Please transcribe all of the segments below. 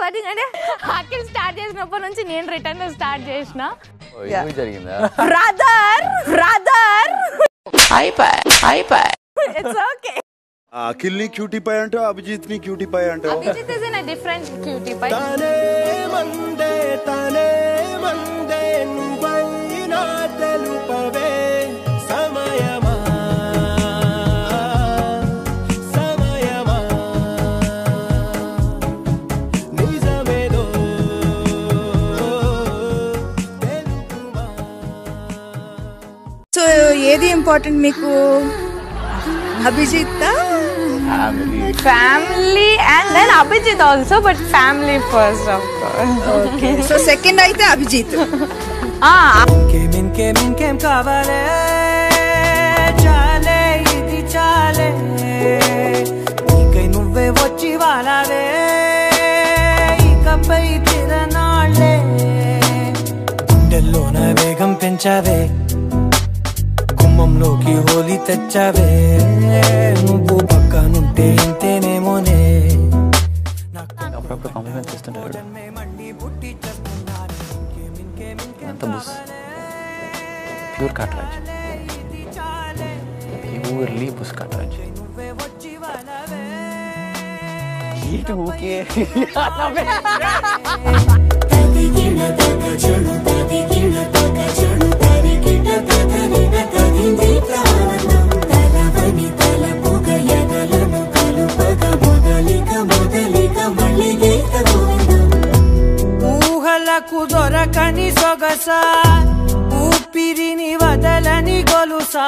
Searching అంటే Akhil start చేసినప్పటి నుంచి నేను రిటర్న్ స్టార్ట్ చేసిన. Brother it's okay. అఖిల్ ని క్యూటీ పై అంటో అభిజిత్ ని క్యూటీ పై అంటో. Abhijit is in a different cutie pie. తనే మందే నువ్వైనా తెలుపవే సమయమా నిజమేదో తెలుపుమా. సో ఏది ఇంపార్టెంట్ మీకు? Abhijit family and then Abhijit also, but family first of course. Okay, so second అయితే అభిజిత్. ఇంకేం కావాలే చాలే ఇది చాలే నీకై నువ్వే వచ్చి వాలాలే ఇకపై తిరనాళ్ళే గుండెల్లోన వేగం పెంచావే గుమ్మంలోకి హోలీ తెచ్చావే నువ్వు పక్కనుంటే ఇంతేనేమోనే అప్పుడప్పుడు కాంప్లిమెంట్స్ ఇస్తుంటాడు. అంత బుస్ ప్యూర్ కాటరాజ్, ప్యూర్లీ బుస్ కాటరాజ్. ఊకే ఊహలకు దొరకని సొగసా ఊపిరిని వదలని గొలుసా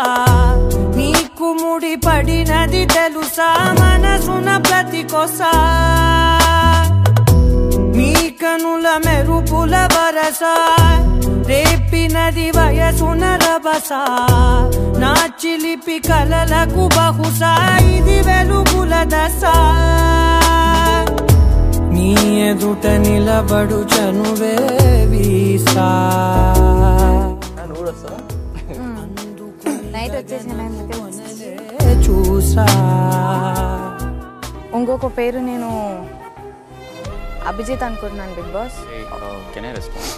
నీకు ముడి పడినది తెలుసా మనసున ప్రతి కొసా నీ కనుల మెరుపుల వరసా రేపినది వయసున రభసా నా చిలిపి కలలకు బహుశా ఇది వెలుగుల దశ నీ ఎదుట నిలబడు చనువే వీసా. నైట్ వచ్చేసాను చూసా. ఇంకొక పేరు నేను అభిజిత్ అనుకుంటున్నాను Bigg Boss. Can I respond?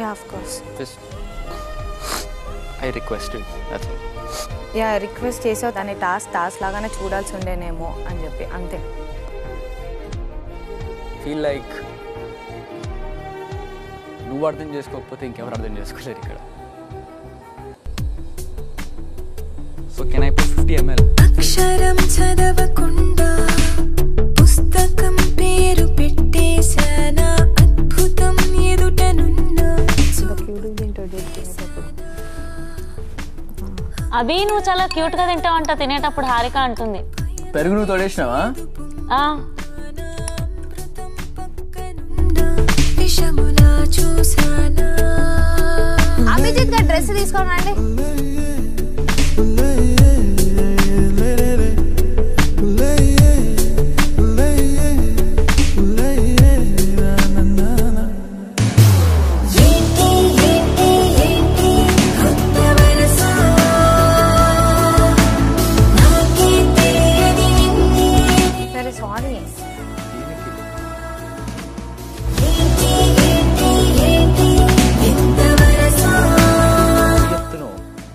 Ya of course. I requested, that's all. Ya request చేసావు, దాన్ని టాస్క్ లాగానే చూడాల్సి ఉండేనేమో అని చెప్పి, అంతే. ఫీల్ లైక్ నువ్వు అర్థం చేసుకోకపోతే ఇంకెవరు అర్థం చేసుకోలేరు ఇక్కడ. So can I put 50 ml? అక్షరం చదవకుండా పుస్తకం పేరు పెట్టేశానా అద్భుతం ఎదుటనున్నా. అభి నువ్వు చాలా క్యూట్ గా తింటావంట తినేటప్పుడు హారిక అంటుంది. పెరుగు నువ్వు తోడేసినావా? అభిజిత్ గా డ్రెస్ తీసుకోనండి. సరే సారీ.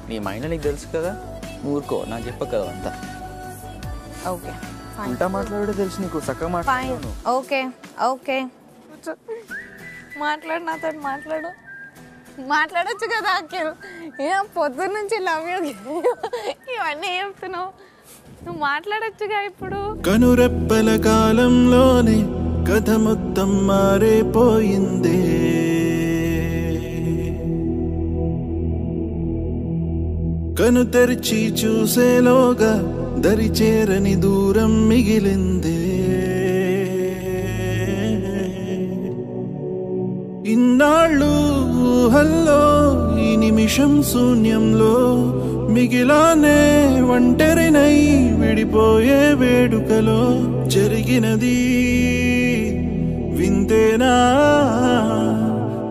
నీ మైండ్ నీకు తెలుసు కదా, ఊరుకో, నాకు చెప్ప కదా అంతా. ఓకే అంతా మాట్లాడే తెలుసు నీకు, చక్కగా మాట్లాడు. ఓకే ఓకే మాట్లాడు, నాతో మాట్లాడొచ్చు కదా అఖిల్. పొద్దున్న నుంచి లవ్ యూ ఇవన్నీ చెప్తున్నావు, నువ్వు మాట్లాడొచ్చుగా ఇప్పుడు. కనురెప్పల కాలంలోనే కథ మొత్తం మారిపోయిందే కను తెరిచి చూసేలోగా దరి చేరని దూరం మిగిలిందే ఇన్నాళ్ళు ఊహల్లో ఈ నిమిషం శూన్యంలో మిగిలానే ఒంటరినై విడిపోయే వేడుకలో జరిగినది వింతేనా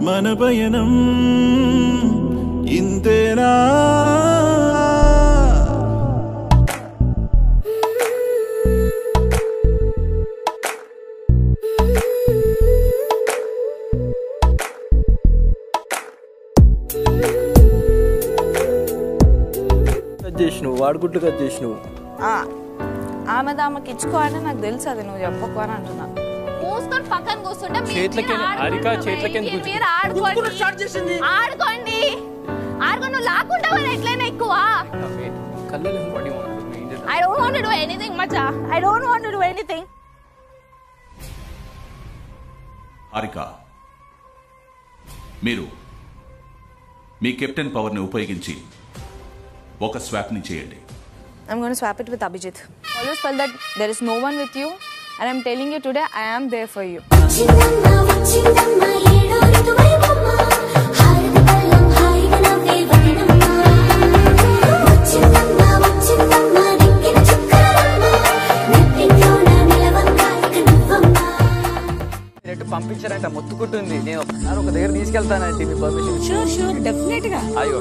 మన పయనం ఇంతేనా వాడుకుంటూ కట్ చేసినావు. ఆమెకి ఇచ్చుకో అని నాకు తెలుసు, అది నువ్వు చెప్పకు అని అంటున్నా. మూసుకొని పక్కన కూర్చుంటే మీరు ఆడుకోండి. ఆడుకోండి, నువ్వు లాక్కుంటావు ఎట్లయినా ఎక్కువ. I don't want to do anything, Macha. I don't want to do anything. Harika, మీరు మీ కెప్టెన్ పవర్ ని ఉపయోగించి ఒక స్వాప్ ని చేయండి. I'm going to swap it with Abhijit. Always felt that there is no one with you, and I'm telling you today, I am there for you. పంపించారంట, మొత్తుకుంటుంది. నేను ఒకసారి ఒక దగ్గర తీసుకెళ్తానంటే మీ పర్మిషన్. షూర్ డెఫినెట్ గా. అయ్యో